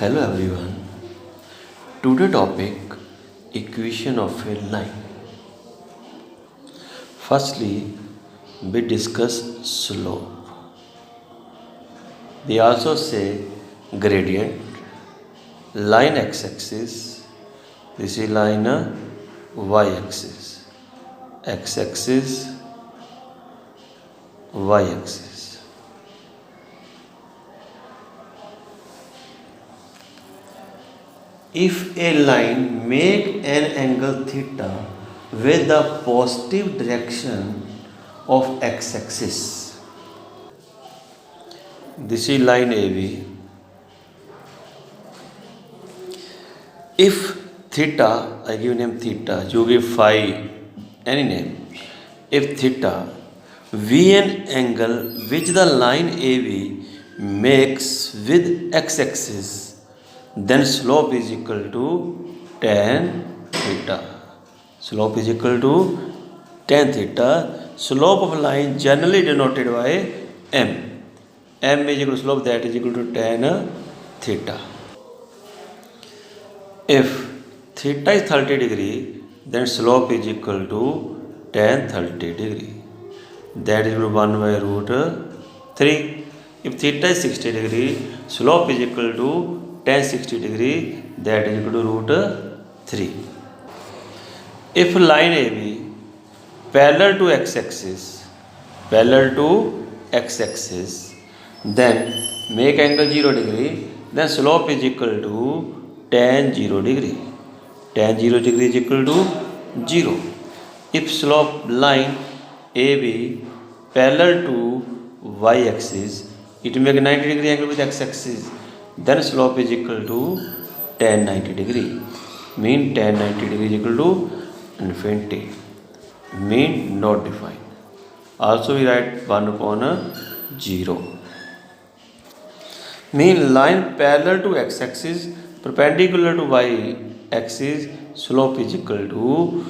Hello everyone. Today topic equation of a line. Firstly, we discuss slope. We also say gradient, line x-axis. This is line y-axis, x-axis, y-axis. If a line make an angle theta with the positive direction of x-axis, this is line AB. If theta, I give name theta, you give phi, any name. If theta, V an angle which the line AB makes with x-axis, then slope is equal to tan theta. Slope is equal to tan theta. Slope of line generally denoted by m. M is equal to slope, that is equal to tan theta. If theta is 30 degree, then slope is equal to tan 30 degree. That is equal to 1 by root 3. If theta is 60 degree, slope is equal to tan 60 degree. That is equal to root 3. If line AB parallel to x-axis, then make angle 0 degree, then slope is equal to tan 0 degree. Tan 0 degree is equal to 0. If slope line AB parallel to y-axis, it will make a 90 degree angle with x-axis, then slope is equal to tan 90 degree. Mean tan 90 degree is equal to infinity. Mean not defined. Also we write 1 upon 0. Mean line parallel to x-axis perpendicular to y-axis, slope is equal to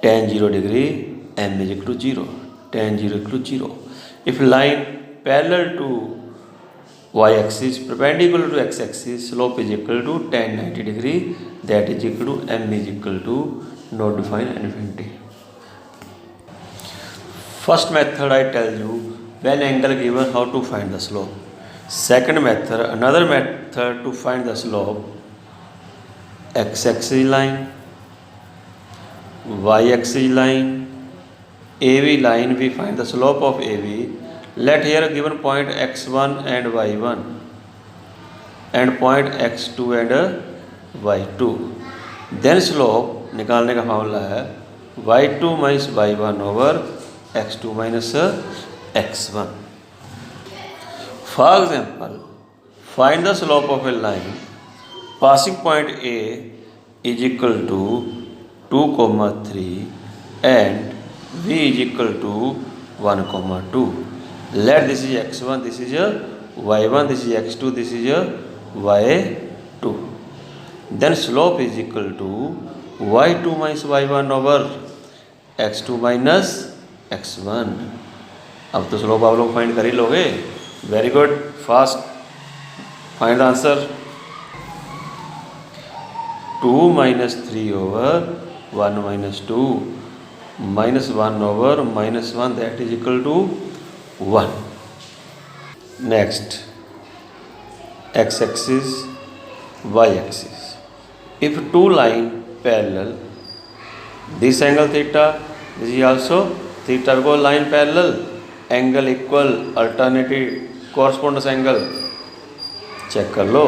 tan 0 degree, m is equal to 0. Tan 0 equal to 0. If line parallel to y-axis perpendicular to x-axis, slope is equal to tan 90 degree, that is equal to m is equal to not defined infinity. First method I tell you when angle given how to find the slope. Second method, another method to find the slope, x-axis line, y-axis line, AB line, we find the slope of AB. Let here given point x1 and y1 and point x2 and y2. Then slope निकालने का formula है y2 minus y1 over x2 minus x1. For example, find the slope of a line passing point A is equal to 2, 3 and V is equal to 1, 2. Let this is x1, this is y1, this is x2, this is y2. Then slope is equal to y2 minus y1 over x2 minus x1. अब तो slope आप लोग find कर ही लोगे. Very good, fast find the answer. 2 minus 3 over 1 minus 2 minus 1 over minus 1, that is equal to 1. Next, x-axis, y-axis. If two lines parallel, this angle theta, this is also theta, because line parallel, angle equal, alternative correspondence angle check कर लो.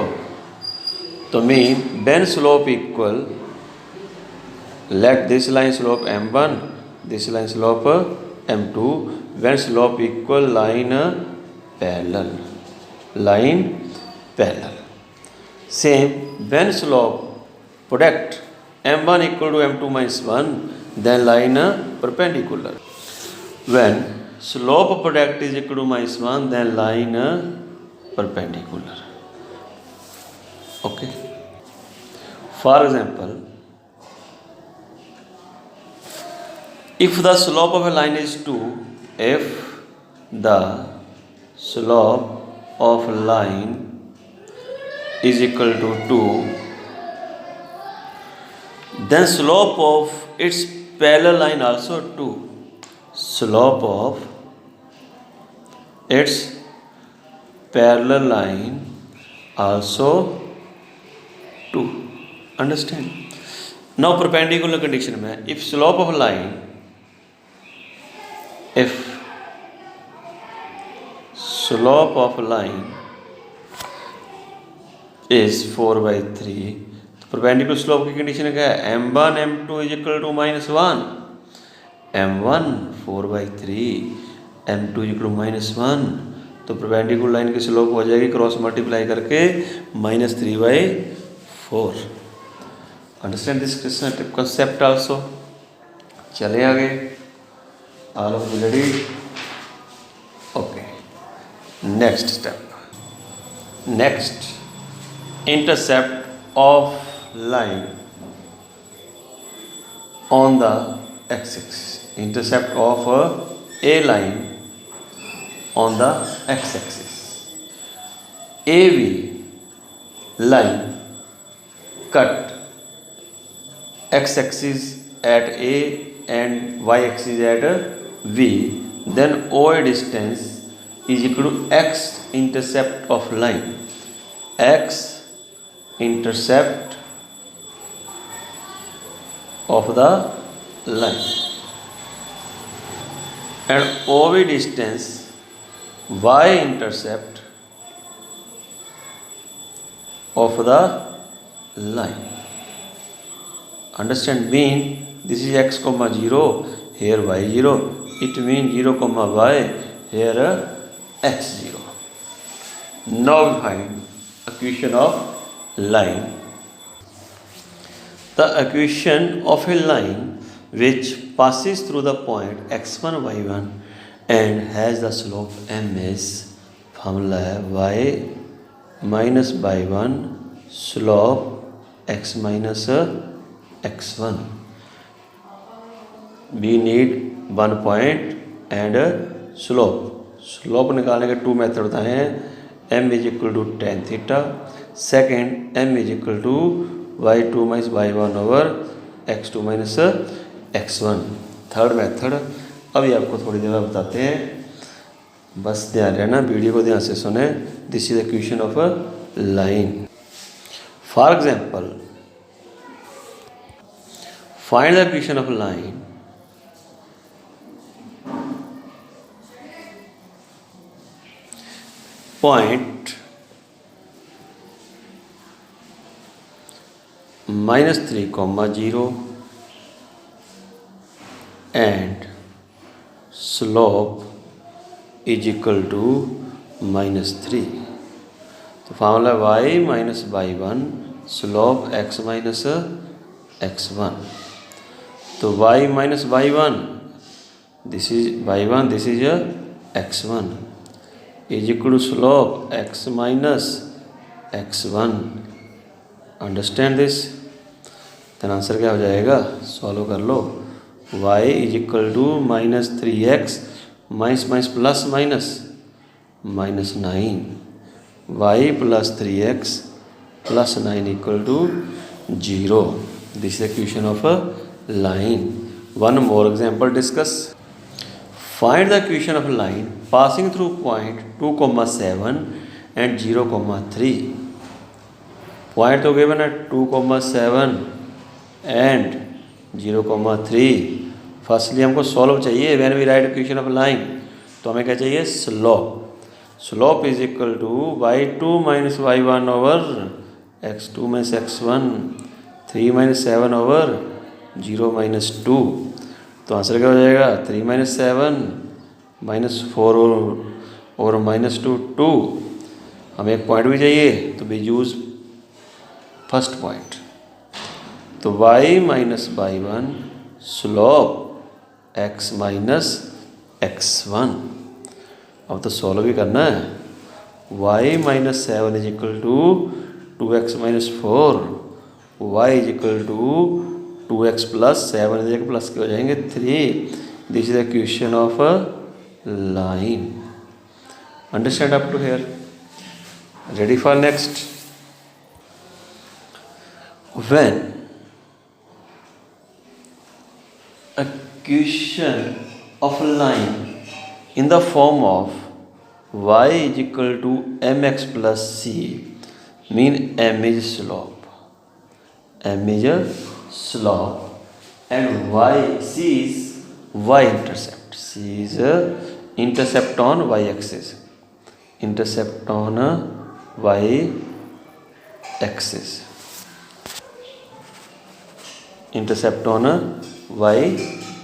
तो mean when slope equal, let this line slope m1, this line slope m2. When slope equal, line parallel. Same, when slope product m1 equal to m2 minus 1, then line perpendicular. When slope product is equal to minus 1, then line perpendicular. Okay. For example, if the slope of a line is 2, if the slope of line is equal to 2, then slope of its parallel line also 2. Slope of its parallel line also 2. Understand? Now perpendicular condition में if slope of line is 4/3, तो perpendicular slope की condition क्या है? m1 m2 is equal to -1, m1 4/3, m2 is equal to -1, तो perpendicular line की slope हो जाएगी cross multiply करके -3/4. Understand this concept also. चले आगे. All of you ready? Okay. Next step. Next, intercept of line on the x-axis. Intercept of a line on the x-axis. AB line cut x-axis at A and y-axis at V, then OA distance is equal to x intercept of line. X intercept of the line and OB distance y intercept of the line. Understand? Mean this is x comma 0, here y 0, it means 0 comma y, here x 0. Now we find equation of line. The equation of a line which passes through the point x1 y1 and has the slope m is, formula है y minus y1 slope x minus x1. We need one point and slope. Slope निकालने के 2 method बताए हैं. m is equal to tan theta, second m is equal to y2 minus y1 over x2 minus x1. Third method अभी आपको थोड़ी देर में बताते हैं, बस ध्यान रहना, वीडियो को ध्यान से सुने. This is equation of a line. For example, find the equation of line point -3, 0 and slope is equal to -3. तो formula y minus y1 slope x minus x1. तो y minus y1, this is y1, this is x1, is equal to slope x minus x1. Understand this. तो answer क्या हो जाएगा? Solve कर लो. y is equal to -3x minus minus plus minus -9, y plus 3x plus 9 equal to 0. This is equation of a line. One more example discuss. Find the equation of line passing through point 2,7 and 0,3. Point तो given है 2,7 and 0,3. Firstly हमको solve चाहिए when we write equation of line. तो हमें क्या चाहिए? Slope. Slope is equal to y2 minus y1 over x2 minus x1, 3 minus 7 over 0 minus 2. तो answer क्या हो जाएगा? 3 माइनस 7 -4 और -2 2. हमें एक पॉइंट भी चाहिए, तो वी यूज फर्स्ट पॉइंट. तो y minus y1 slope x minus x1. अब तो सॉल्व भी करना है. y minus 7 is equal to 2x minus 4, y is equal to 2x plus 7 is plus के हो जाएंगे 3. This is the equation of a line. Understand up to here? Ready for next? when a equation of a line in the form of y is equal to mx plus c mean m is slope and c is y intercept. C is intercept on y axis. Intercept on y axis. Intercept on y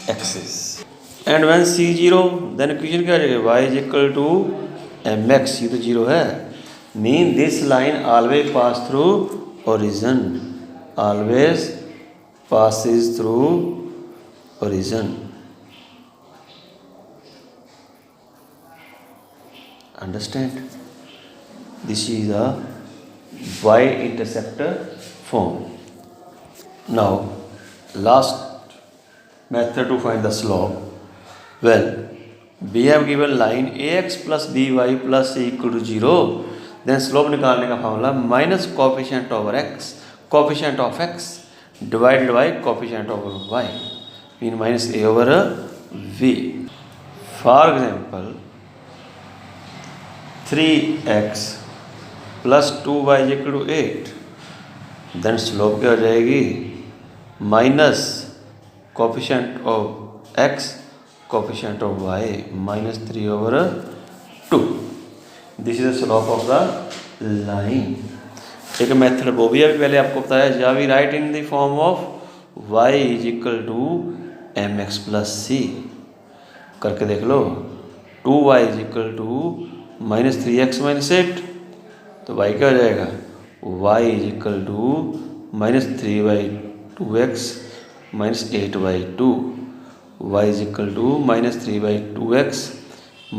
axis. And when c 0, then equation क्या आ जाएगा? y is equal to mx. ये तो 0 है. Mean this line always pass through origin. Always passes through origin. Understand? This is a y-intercept form. Now, last method to find the slope. Well, we have given line ax plus by plus c equal to 0. Then slope निकालने का formula minus coefficient of x divided by coefficient of y mean minus a over v. For example, 3x plus 2y is equal to 8. Then slope क्या हो जाएगी? Minus coefficient of x coefficient of y minus 3 over 2. This is the slope of the line. एक method वो भी अभी पहले आपको बताया, या we write in the form of y is equal to mx plus c. करके देख लो. 2y is equal to minus 3x minus 8. तो y क्या हो जाएगा? y is equal to minus 3/2x minus 8/2. y is equal to minus 3/2x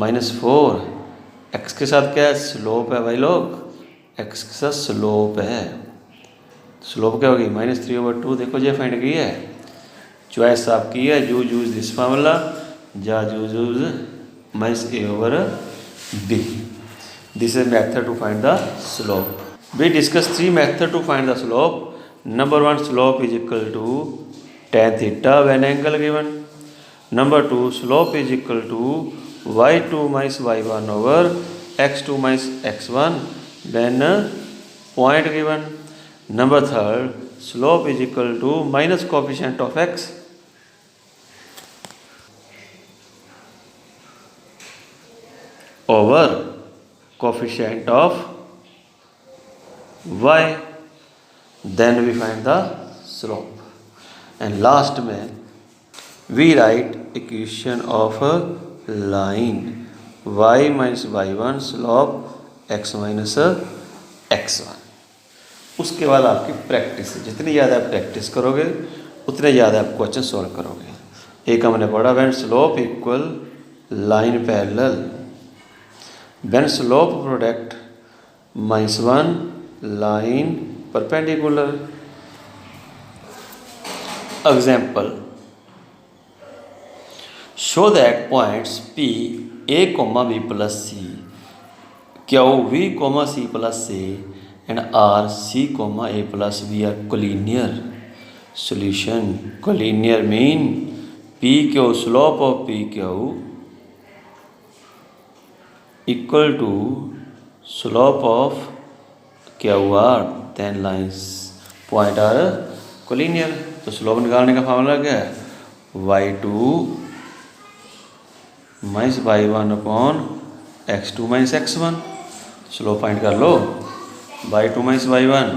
minus 4. x के साथ क्या है? स्लोप है भाई लोग. x के साथ स्लोप है. स्लोप क्या होगी? माइनस 3/2. देखो ये फाइंड की है. चॉइस आपकी है. Use this formula. Use minus a over b. This is a method to find the slope. We discuss 3 methods to find the slope. Number 1, slope is equal to tan theta when angle given. Number 2, slope is equal to y2 minus y1 over x2 minus x1 when point given. Number 3, slope is equal to minus coefficient of x over coefficient of y. Then we find the slope. And last में we write equation of a line y minus y1 slope x minus x1. उसके बाद आपकी practice. जितनी ज़्यादा आप practice करोगे उतने ज़्यादा आप क्वेश्चन सॉल्व करोगे. एक हमने पढ़ा when slope equal line parallel, when slope product -1 line perpendicular. Example, show that points P, A, B plus C, Q, V, C plus A and R, C, A plus B are collinear. Solution. Collinear mean PQ, slope of PQ equal to slope of QR. Then lines point are collinear. तो slope निकालने का formula क्या है? y2 minus y1 upon x2 minus x1. Slope find कर लो. y2 minus y1.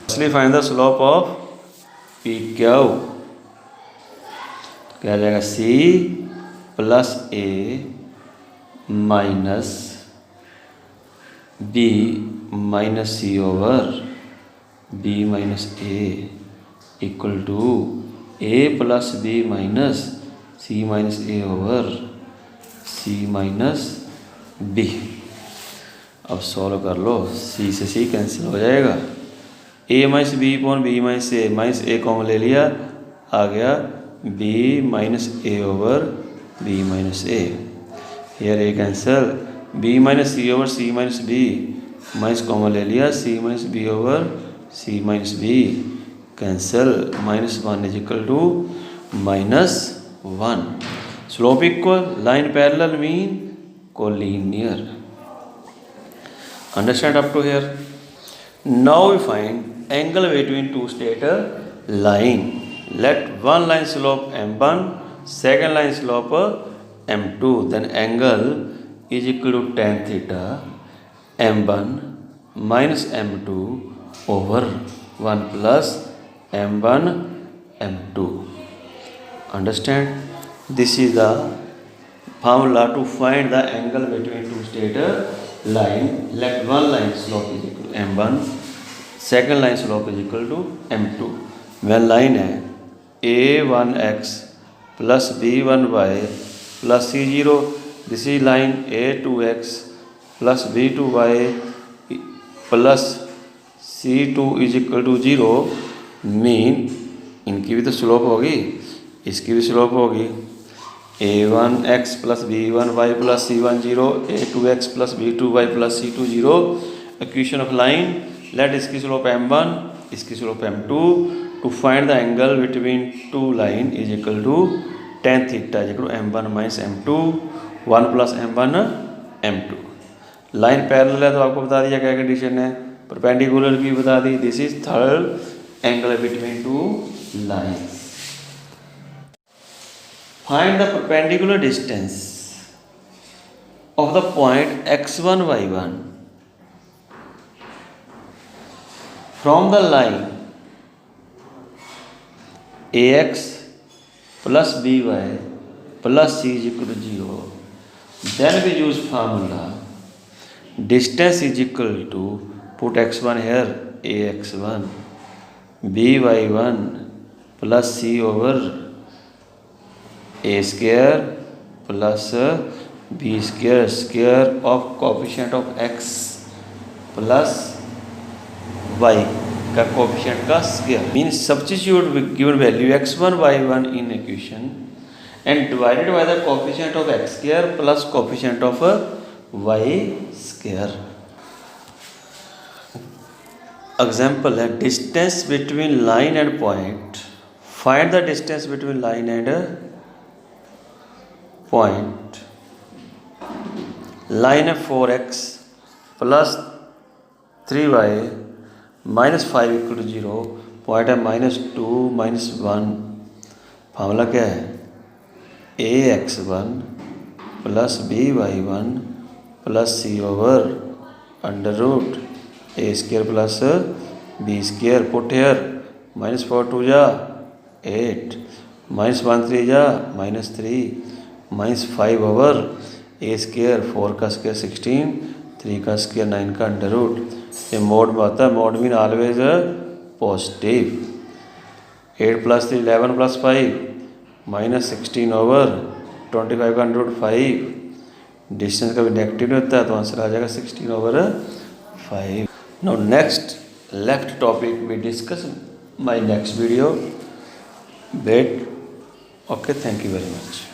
Firstly find the slope of PQ. क्या आ जाएगा? c plus a minus b minus c over b minus a equal to a plus b minus c minus a over c minus b. अब solve कर लो. c से c cancel हो जाएगा. a minus b upon b minus a common ले लिया, आ गया b minus a over b minus a. Here a cancel. b minus c over c minus b minus common ले लिया, C minus B over C minus B, cancel, -1 is equal to -1. Slope equal, line parallel mean collinear. Understand up to here? Now we find angle between two straight line. Let one line slope m1, second line slope m2. Then angle is equal to tan theta m1 minus m2 over 1 plus m1 m2. Understand? This is the formula to find the angle between two straight line. Let one line slope is equal to m1, second line slope is equal to m2. when line है a1x plus b1y plus c0, this is line a2x plus b2y plus c2 is equal to 0, mean इनकी भी तो slope होगी, इसकी भी slope होगी. a1x plus b1y plus c1 0, a2x plus b2y plus c2 0. Equation of line. Let इसकी slope m1, इसकी slope m2. To find the angle between two line is equal to tan theta is equal to m1 minus m2, 1 plus m1 m2. Line parallel है तो आपको बता दिया क्या condition है, perpendicular की बता दी. This is third angle between two lines. Find the perpendicular distance of the point x1, y1 from the line ax plus by plus c is equal to 0. Then we use formula. Distance is equal to, put x1 here, ax1 by1 plus c over a square plus b square, square of coefficient of x plus y का coefficient का square. Means substitute given value x1 y1 in equation and divided by the coefficient of x square plus coefficient of y square. Example है distance between line and point. Find the distance between line and point. Line है 4x plus 3y minus 5 equal to 0. Point है -2 -1. Formula क्या है, ax1 plus by1 plus c over under root a square plus b square. Put here -4 2 जा 8, -1 3 जा -3, -5 over a square, 4 का square 16, 3 का square 9 का under root. ये मोड में होता है, mod mean always positive. 8 plus 3 11 plus 5 -16 over 25 का अंडर रूट 5. डिस्टेंस कभी नेगेटिव नहीं होता है तो आंसर आ जाएगा 16 over 5. Now next left topic we discuss my next video. Wait. Okay, thank you very much.